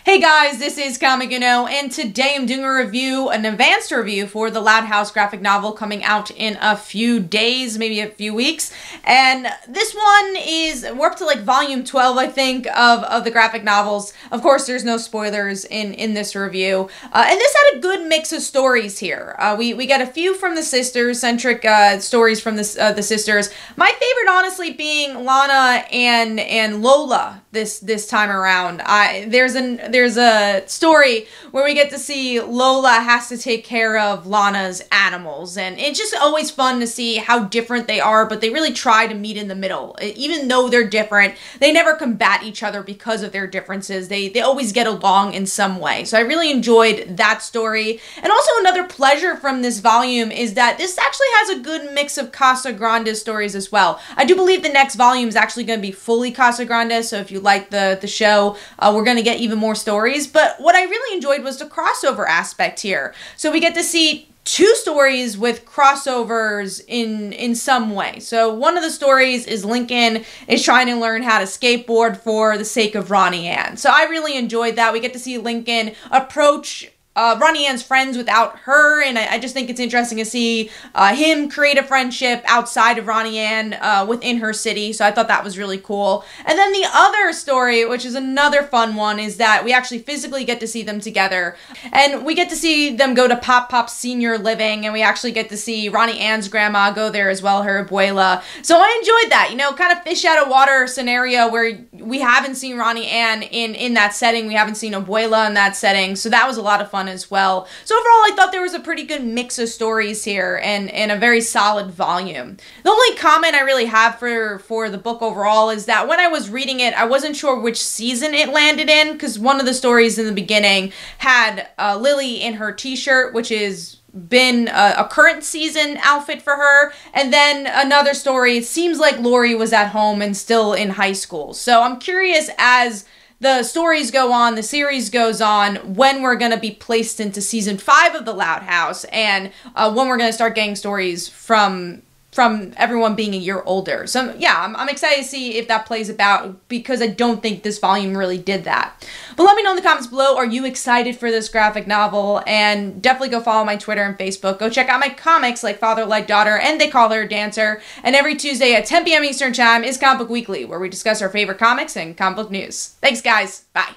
Hey guys, this is Comic and today I'm doing an advanced review for the Loud House graphic novel coming out in a few days, maybe a few weeks. And this one we're up to like volume 12, I think, of the graphic novels. Of course, there's no spoilers in this review. And this had a good mix of stories here. We got a few from the sisters, centric stories from the sisters. My favorite, honestly, being Lana and Lola this time around. There's a story where we get to see Lola has to take care of Lana's animals, and it's just always fun to see how different they are, but they really try to meet in the middle. Even though they're different, they never combat each other because of their differences. They always get along in some way. So I really enjoyed that story. And also another pleasure from this volume is that this actually has a good mix of Casagrandes stories as well. I do believe the next volume is actually going to be fully Casagrandes, so if you like the show, we're going to get even more stories. But what I really enjoyed was the crossover aspect here. So we get to see two stories with crossovers in some way. So one of the stories is Lincoln is trying to learn how to skateboard for the sake of Ronnie Ann. So I really enjoyed that. We get to see Lincoln approach Ronnie Ann's friends without her, and I just think it's interesting to see him create a friendship outside of Ronnie Ann within her city, so I thought that was really cool. And then the other story, which is another fun one, is that we actually physically get to see them together, and we get to see them go to Pop's senior living, and we actually get to see Ronnie Ann's grandma go there as well, her abuela. So I enjoyed that, you know, kind of fish out of water scenario where we haven't seen Ronnie Ann in that setting, we haven't seen abuela in that setting, so that was a lot of fun as well. So overall, I thought there was a pretty good mix of stories here and a very solid volume. The only comment I really have for the book overall is that when I was reading it, I wasn't sure which season it landed in, because one of the stories in the beginning had Lily in her t-shirt, which is been a current season outfit for her, and then another story, it seems like Lori was at home and still in high school. So I'm curious, as the stories go on, the series goes on, when we're going to be placed into season 5 of the Loud House, and when we're going to start getting stories from everyone being a year older. So yeah, I'm excited to see if that plays about, because I don't think this volume really did that. But let me know in the comments below, are you excited for this graphic novel? And definitely go follow my Twitter and Facebook. Go check out my comics like Father Like Daughter and They Call Her a Dancer. And every Tuesday at 10 p.m. Eastern Time is Comic Book Weekly, where we discuss our favorite comics and comic book news. Thanks guys, bye.